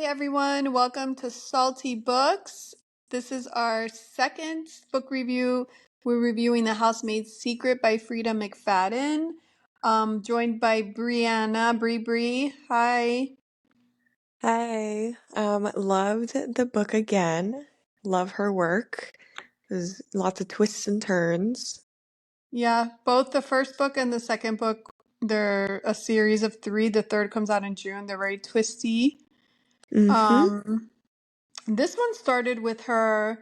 everyone. Welcome to Salty Books. This is our second book review. We're reviewing The Housemaid Secret by Freida McFadden. Joined by Brianna. Bree. Hi. Hi. Loved the book again. Love her work. There's lots of twists and turns. Yeah, both the first book and the second book, they're a series of three. The third comes out in June. They're very twisty. Mm-hmm. Um, this one started with her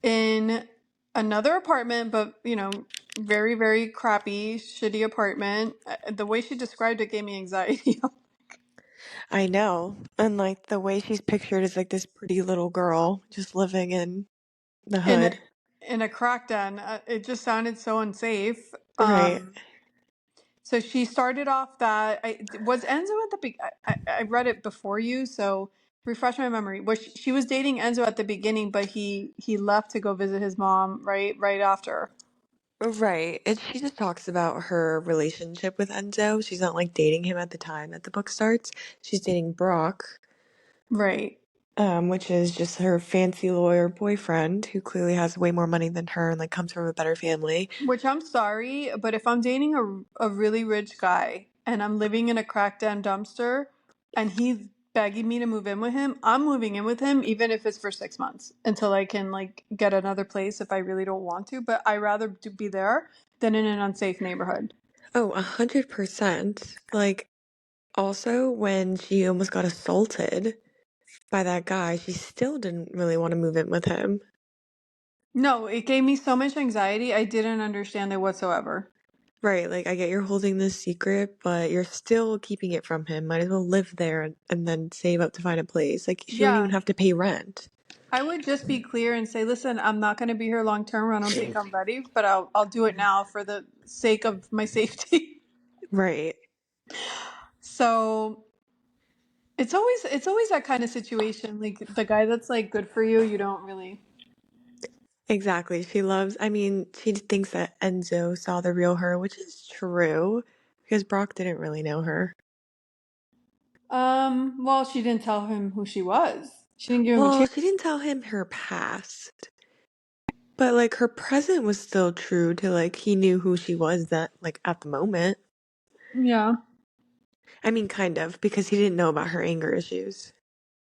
in another apartment, but very, very crappy, shitty apartment. The way she described it gave me anxiety. I know. And like the way she's pictured is like this pretty little girl just living in the in a, hood. in a crack den. It just sounded so unsafe. Right. So she started off that was Enzo at the beginning. I read it before you, so refresh my memory. Was she was dating Enzo at the beginning, but he left to go visit his mom right after. Right. And she just talks about her relationship with Enzo. She's not like dating him at the time that the book starts. She's dating Brock, Right. which is just her fancy lawyer boyfriend who clearly has way more money than her and like comes from a better family. Which I'm sorry, but if I'm dating a really rich guy and I'm living in a crack den dumpster and he's begging me to move in with him, I'm moving in with him even if it's for 6 months until I can like get another place if I really don't want to. But I rather be there than in an unsafe neighborhood. Oh, 100%. Like, also, when she almost got assaulted by that guy, she still didn't really want to move in with him. No, it gave me so much anxiety. I didn't understand it whatsoever. Right, like, I get you're holding this secret, but you're still keeping it from him. Might as well live there and then save up to find a place. Like, she wouldn't even Yeah, have to pay rent. I would just be clear and say, listen, I'm not going to be here long term. I don't think I'm ready, but I'll do it now for the sake of my safety. Right, So it's always that kind of situation. Like the guy that's like good for you, you don't really. exactly. I mean, she thinks that Enzo saw the real her, which is true, because Brock didn't really know her. Well, she didn't tell him who she was. She didn't give him a Well, chance. she didn't tell him her past. But like her present was still true to like he knew who she was that like at the moment. Yeah. I mean kind of because he didn't know about her anger issues.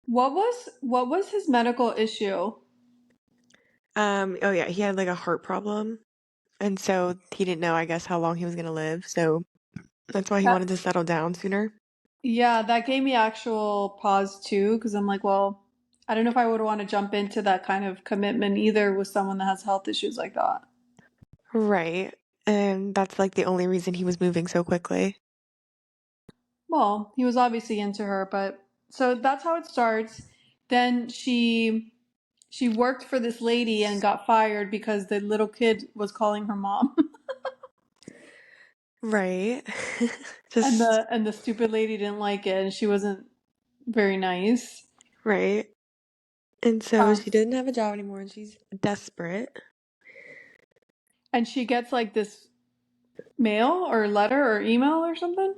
What was his medical issue? Oh yeah, he had like a heart problem and so he didn't know I guess how long he was going to live. So that's why he That wanted to settle down sooner. yeah, that gave me actual pause too, because I'm like, well, I don't know if I would want to jump into that kind of commitment either with someone that has health issues like that. Right. And that's like the only reason he was moving so quickly. Well, he was obviously into her, but so that's how it starts. Then she worked for this lady and got fired because the little kid was calling her mom. Right. and Just the stupid lady didn't like it and she wasn't very nice. right. And so Um she didn't have a job anymore and she's desperate. and she gets like this mail or letter or email or something.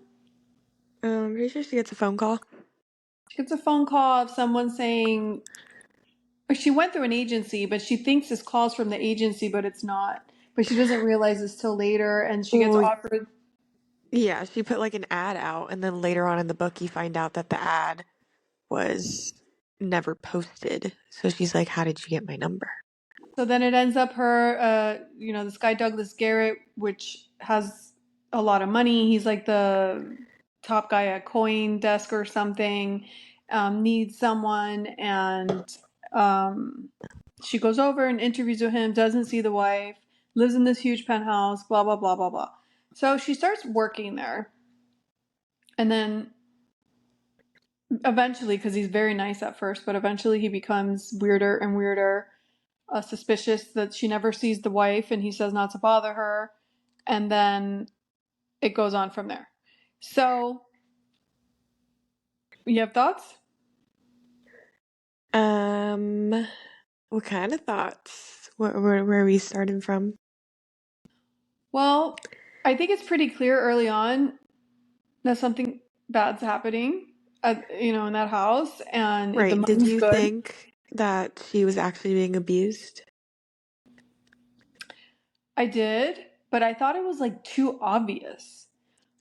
I'm pretty sure she gets a phone call. She gets a phone call of someone saying or she went through an agency, but she thinks this call's from the agency, but it's not. But she doesn't realize this till later and she gets Well, offered. yeah, she put like an ad out, and then later on in the book, you find out that the ad was never posted. So she's like, "How did you get my number?" So then it ends up her, this guy Douglas Garrett, which has a lot of money. He's like the top guy at Coin Desk or something. Needs someone, and um, she goes over and interviews with him. Doesn't see the wife. Lives in this huge penthouse. Blah blah blah blah blah. So she starts working there, and then eventually, because he's very nice at first, but eventually he becomes weirder and weirder, suspicious that she never sees the wife and he says not to bother her. And then it goes on from there. So, you have thoughts? Um, what kind of thoughts? Where are we starting from? Well, I think it's pretty clear early on that something bad's happening. in that house, and the Right. Did money's you good. think that she was actually being abused? I did, but I thought it was like too obvious.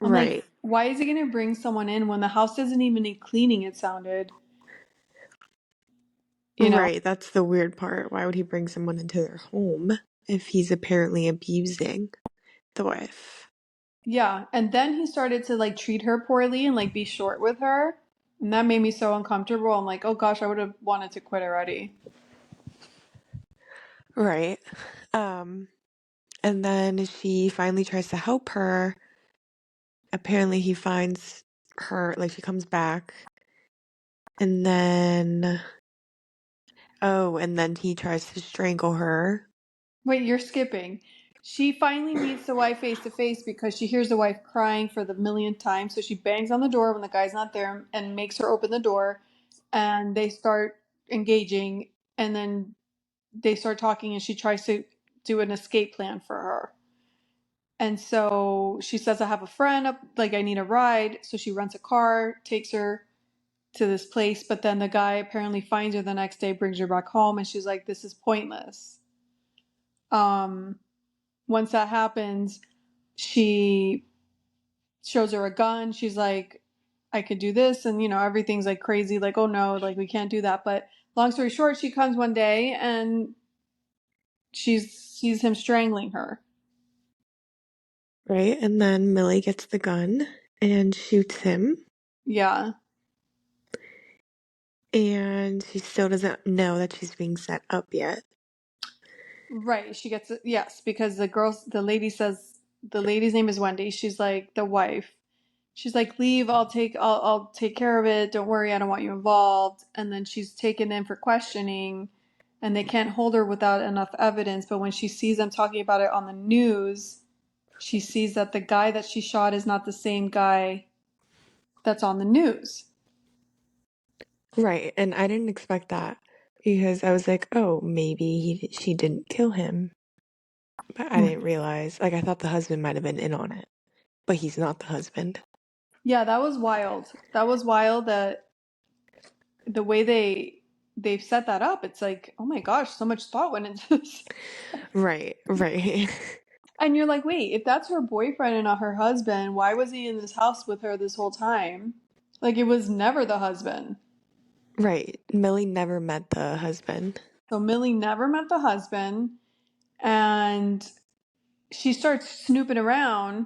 I'm like, Right. why is he gonna bring someone in when the house doesn't even need cleaning? It sounded, you know. Right. That's the weird part. Why would he bring someone into their home if he's apparently abusing the wife? Yeah, and then he started to like treat her poorly and like be short with her, and that made me so uncomfortable. I'm like, oh gosh, I would have wanted to quit already. Right. Um, and then she finally tries to help her. Apparently he finds her, like she comes back, and then and then he tries to strangle her. Wait, you're skipping. She finally meets the wife face to face because she hears the wife crying for the millionth time. So she bangs on the door when the guy's not there and makes her open the door. And they start engaging. And then they start talking, and she tries to do an escape plan for her. And so she says, I have a friend up, like, I need a ride. So she rents a car, takes her to this place. But then the guy apparently finds her the next day, brings her back home. And she's like, this is pointless. Um, Once that happens, she shows her a gun. She's like, I could do this. And, everything's like crazy. Like, oh no, like we can't do that. But long story short, she comes one day and she sees him strangling her. Right. And then Millie gets the gun and shoots him. Yeah. And she still doesn't know that she's being set up yet. Right. She gets it. Yes. Because the lady says, the lady's name is Wendy. She's like the wife. She's like, leave. I'll take care of it. Don't worry. I don't want you involved. And then she's taken in for questioning, and they can't hold her without enough evidence. But when she sees them talking about it on the news, she sees that the guy that she shot is not the same guy that's on the news. Right. And I didn't expect that because I was like, oh, maybe she didn't kill him. But I didn't realize, like, I thought the husband might have been in on it, but he's not the husband. Yeah, that was wild. That was wild that the way they've set that up, it's like, oh my gosh, so much thought went into this. Right, right. And you're like, wait, if that's her boyfriend and not her husband, why was he in this house with her this whole time? Like, it was never the husband. Right. Millie never met the husband. So Millie never met the husband, and she starts snooping around,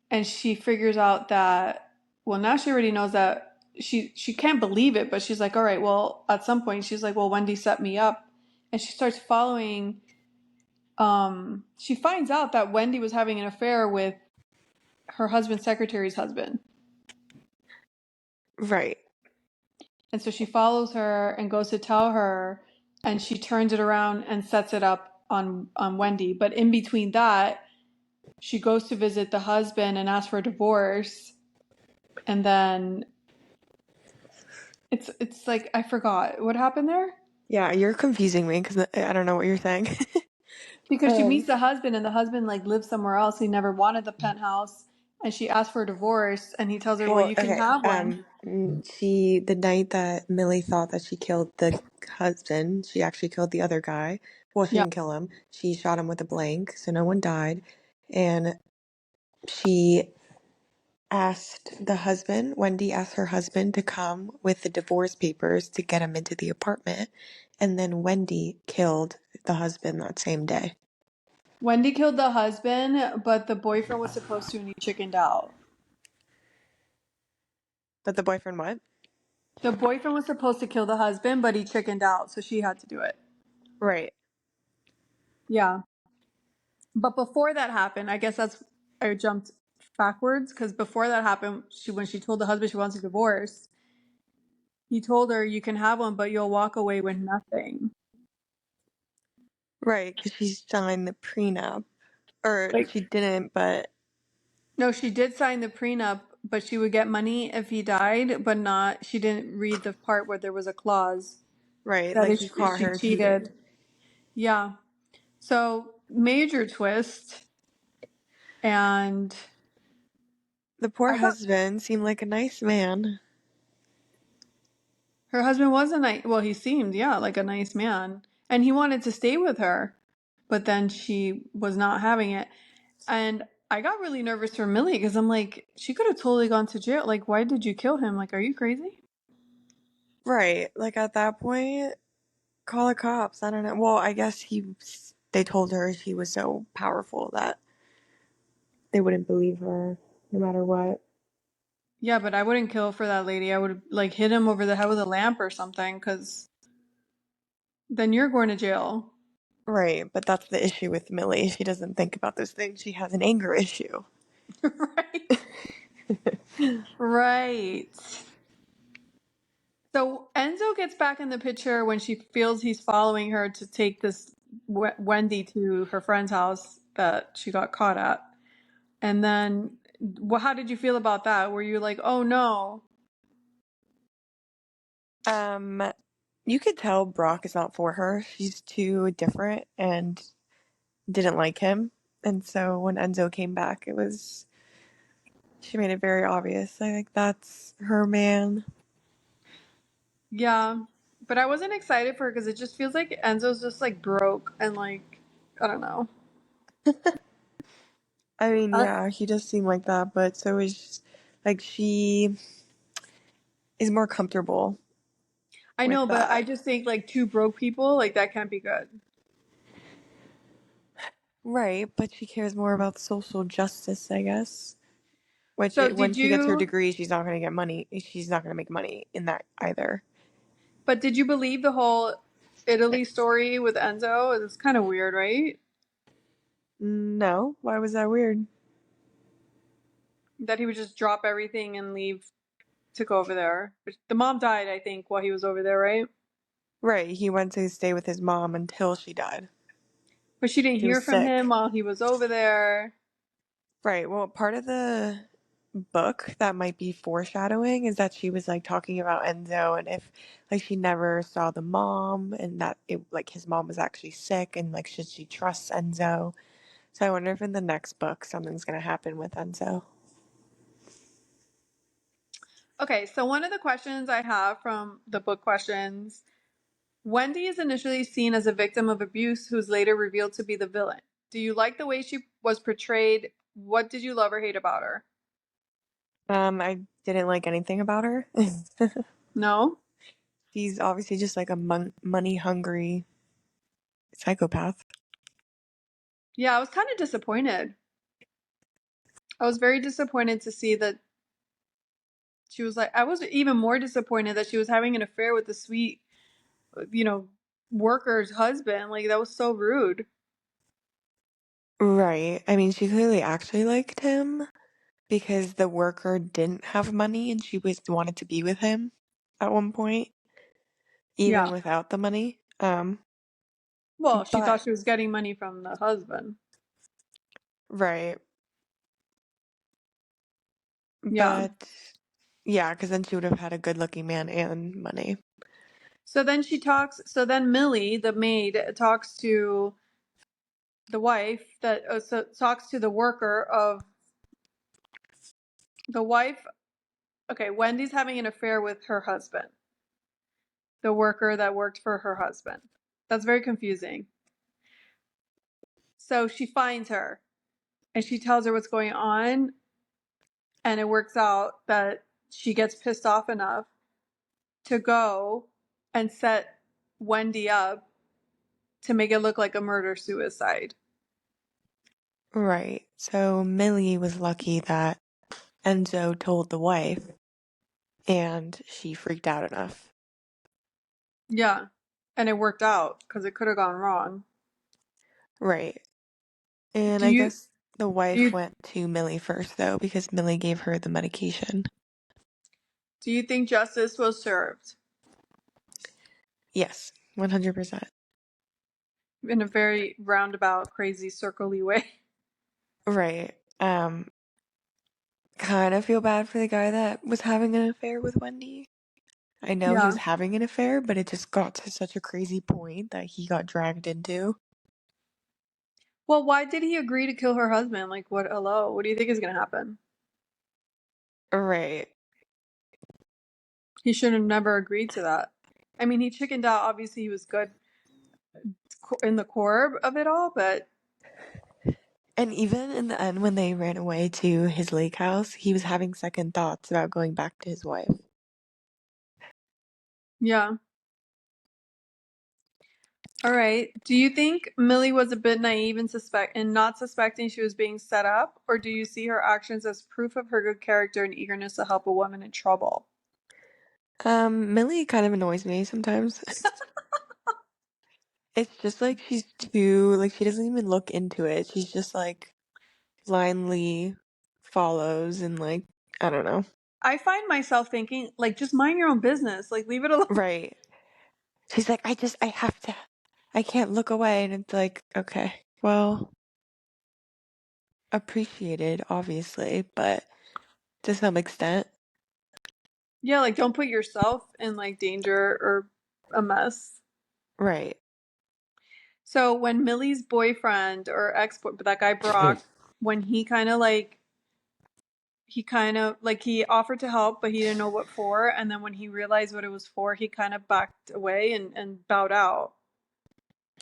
and she figures out that, well, now she already knows that she can't believe it, but she's like, all right, well, at some point she's like, well, Wendy set me up, and she starts following. She finds out that Wendy was having an affair with her husband's secretary's husband. Right. And so she follows her and goes to tell her, and she turns it around and sets it up on Wendy. But in between that, she goes to visit the husband and asks for a divorce. And then it's like, I forgot what happened there. Yeah, you're confusing me because I don't know what you're saying. Because she Um, meets the husband, and the husband like lives somewhere else. He never wanted the penthouse, and she asks for a divorce, and he tells her, well, well, you can okay. have one. The night that Millie thought that she killed the husband, she actually killed the other guy. Well, she Yeah. didn't kill him. She shot him with a blank, so no one died. And she Wendy asked her husband to come with the divorce papers to get him into the apartment. And then Wendy killed the husband that same day. Wendy killed the husband, but the boyfriend was supposed to, and he chickened out. But the boyfriend what? The boyfriend was supposed to kill the husband, but he chickened out, so she had to do it. Right. Yeah. But before that happened, I guess I jumped backwards, because before that happened, when she told the husband she wants a divorce, he told her, you can have one, but you'll walk away with nothing. Right, because she signed the prenup. Or Like, she didn't, but no, she did sign the prenup, but she would get money if he died, but not, she didn't read the part where there was a clause right, that like if he if caught she her cheating. cheated. Yeah. So, major twist. And The poor I thought, husband seemed like a nice man. Her husband was a nice, well, he seemed, yeah, like a nice man. And he wanted to stay with her, but then she was not having it. And I got really nervous for Millie because I'm like, she could have totally gone to jail. Like, why did you kill him? Like, are you crazy? Right. Like at that point, call the cops. I don't know. Well, I guess they told her she was so powerful that they wouldn't believe her no matter what. Yeah, but I wouldn't kill for that lady. I would like hit him over the head with a lamp or something because then you're going to jail. Right, but that's the issue with Millie. She doesn't think about those things. She has an anger issue. Right. Right. So Enzo gets back in the picture when she feels he's following her to take this Wendy to her friend's house that she got caught at. And then, how did you feel about that? Were you like, oh no? Um, you could tell Brock is not for her. She's too different and didn't like him. And so when Enzo came back, she made it very obvious. I think that's her man. Yeah. But I wasn't excited for her because it just feels like Enzo's just like broke and like, I don't know. I mean, Uh, yeah, he does seem like that, but so is like she is more comfortable I with know, but I that. just think like two broke people, like that can't be good. Right, but she cares more about social justice, I guess. So When did she gets her you, degree, she's not going to get money. She's not going to make money in that either. but did you believe the whole Italy story with Enzo? It's kind of weird, right? No, why was that weird? That he would just drop everything and leave to go over there. But the mom died, I think, while he was over there, right? Right, he went to stay with his mom until she died. But she didn't She was hear from him sick. while he was over there. Right, well, part of the book that might be foreshadowing is that she was like talking about Enzo and if like she never saw the mom and that it like his mom was actually sick and like should she trust Enzo? So I wonder if in the next book something's gonna happen with Enzo. Okay, so one of the questions I have from the book questions, Wendy is initially seen as a victim of abuse who's later revealed to be the villain. Do you like the way she was portrayed? What did you love or hate about her? I didn't like anything about her. No? She's obviously just like a money hungry psychopath. Yeah, I was kind of disappointed. I was very disappointed to see that she was like, I was even more disappointed that she was having an affair with the sweet, you know, worker's husband. Like, that was so rude. Right. I mean, she clearly actually liked him because the worker didn't have money and she was wanted to be with him at one point, even Yeah. without the money. Well, she thought But she was getting money from the husband. right. Yeah. But yeah, because then she would have had a good looking man and money. So then Millie, the maid, talks to the wife talks to the worker of the wife. Okay, Wendy's having an affair with her husband, the worker that worked for her husband. That's very confusing. So she finds her and she tells her what's going on, and it works out that she gets pissed off enough to go and set Wendy up to make it look like a murder suicide. Right. So Millie was lucky that Enzo told the wife and she freaked out enough. Yeah. And it worked out because it could have gone wrong. Right. And Do I you guess the do wife you went to Millie first though because Millie gave her the medication. do you think justice was served Yes, 100%. in a very roundabout, crazy, circly way? Right. Kind of feel bad for the guy that was having an affair with Wendy. I know he was Yeah. having an affair, but it just got to such a crazy point that he got dragged into. Well, why did he agree to kill her husband? Like, what? Hello, what do you think is gonna happen? Right. He should have never agreed to that. I mean, he chickened out. Obviously, he was good in the core of it all, but And even in the end, when they ran away to his lake house, he was having second thoughts about going back to his wife. yeah. All right. Do you think Millie was a bit naive and not suspecting she was being set up, or do you see her actions as proof of her good character and eagerness to help a woman in trouble? Millie kind of annoys me sometimes. It's just like she's too, like, she doesn't even look into it. She's just like blindly follows and, like, I don't know. I find myself thinking, like, just mind your own business. Like, leave it alone. Right. She's like, I have to, I can't look away. And it's like, okay, well, appreciated, obviously, but to some extent. Yeah, like, don't put yourself in, like, danger or a mess. Right. So when Millie's boyfriend or that guy Brock, when he offered to help, but he didn't know what for. And then when he realized what it was for, he kind of backed away and bowed out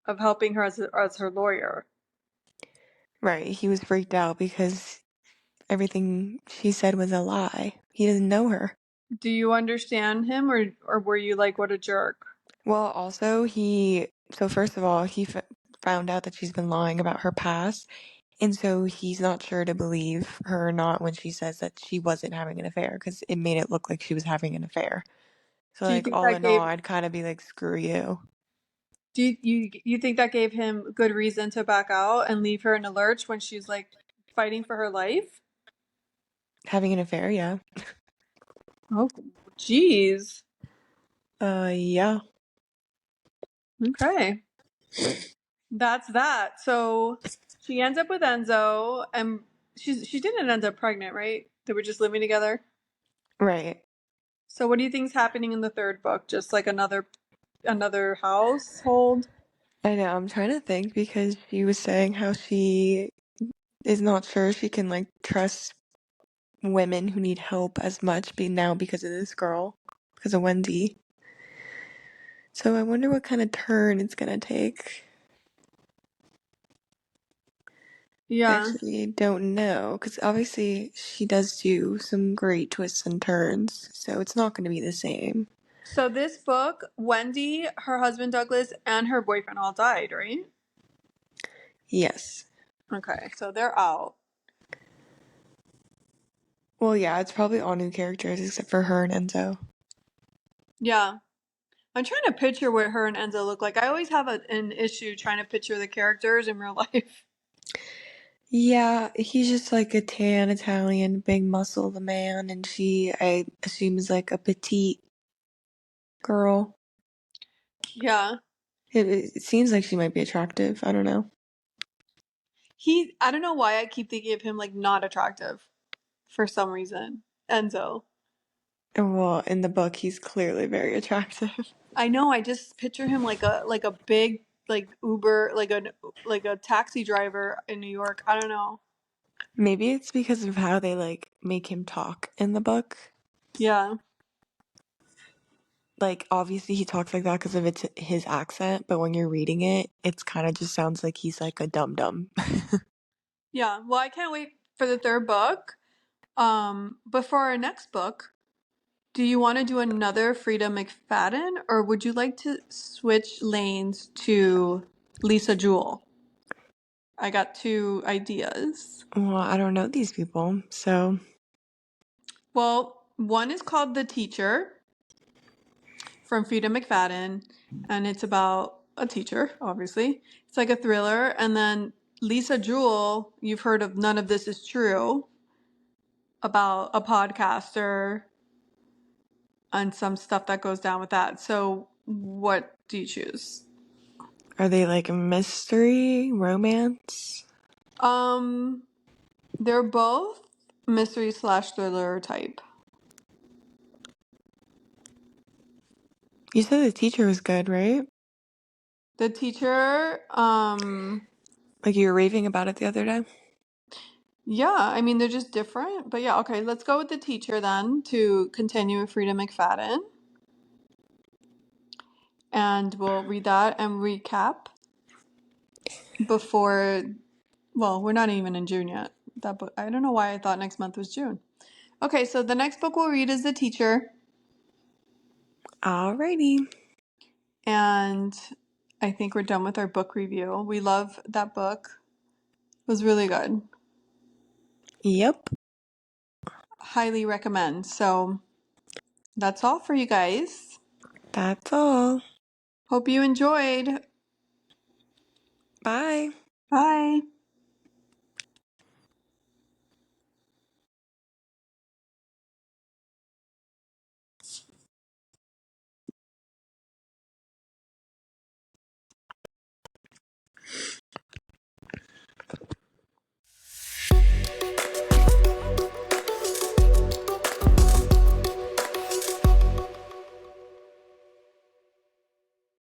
of helping her as her lawyer. Right. He was freaked out because everything she said was a lie. He doesn't know her. Do you understand him, or were you like, what a jerk? Well, also, so first of all, he found out that she's been lying about her past. And so he's not sure to believe her or not when she says that she wasn't having an affair because it made it look like she was having an affair. So, Do you like, think all that in all, gave I'd kind of be like, screw you. you think that gave him good reason to back out and leave her in a lurch when she's like fighting for her life? Having an affair, yeah. Oh, jeez. Yeah. Okay. That's that. So she ends up with Enzo, and she didn't end up pregnant, right? They were just living together. Right. So what do you think's happening in the third book? Just like another household? I know, I'm trying to think because she was saying how she is not sure she can, like, trust women who need help as much now because of this girl, because of Wendy. So I wonder what kind of turn it's gonna take. I Yeah. actually don't know, because obviously she does do some great twists and turns, so it's not gonna be the same. So this book, Wendy, her husband Douglas, and her boyfriend all died, right? Yes. Okay, so they're out. Well, yeah, it's probably all new characters except for her and Enzo. Yeah. I'm trying to picture what her and Enzo look like. I always have an issue trying to picture the characters in real life. Yeah, he's just like a tan Italian, big muscle, the man, and she, I assume, is like a petite girl. Yeah. It seems like she might be attractive. I don't know. I don't know why I keep thinking of him like not attractive for some reason. Enzo. Well, in the book, he's clearly very attractive. I know, I just picture him like a big like Uber like a taxi driver in New York. I don't know. Maybe it's because of how they like make him talk in the book. Yeah. Like, obviously, he talks like that because of his accent, but when you're reading it, it's kind of just sounds like he's like a dum dum. Yeah. Well, I can't wait for the third book. But for our next book, do you want to do another Freida McFadden, or would you like to switch lanes to Lisa Jewell? I got two ideas. Well, I don't know these people, so Well, one is called The Teacher from Freida McFadden, and it's about a teacher, obviously. It's like a thriller. And then Lisa Jewell, you've heard of None of This Is True, about a podcaster and some stuff that goes down with that. So, what do you choose? are they like a mystery, romance? Um, they're both mystery slash thriller type. You said the teacher was good, right? The Teacher, Like you were raving about it the other day? Yeah, I mean, they're just different. But yeah, okay, let's go with the teacher then to continue with Freida McFadden. And we'll read that and recap before, well, we're not even in June yet. That book, I don't know why I thought next month was June. Okay, so the next book we'll read is The Teacher. Alrighty. And I think we're done with our book review. We love that book. It was really good. Yep. Highly recommend. So that's all for you guys. That's all. Hope you enjoyed. Bye. Bye.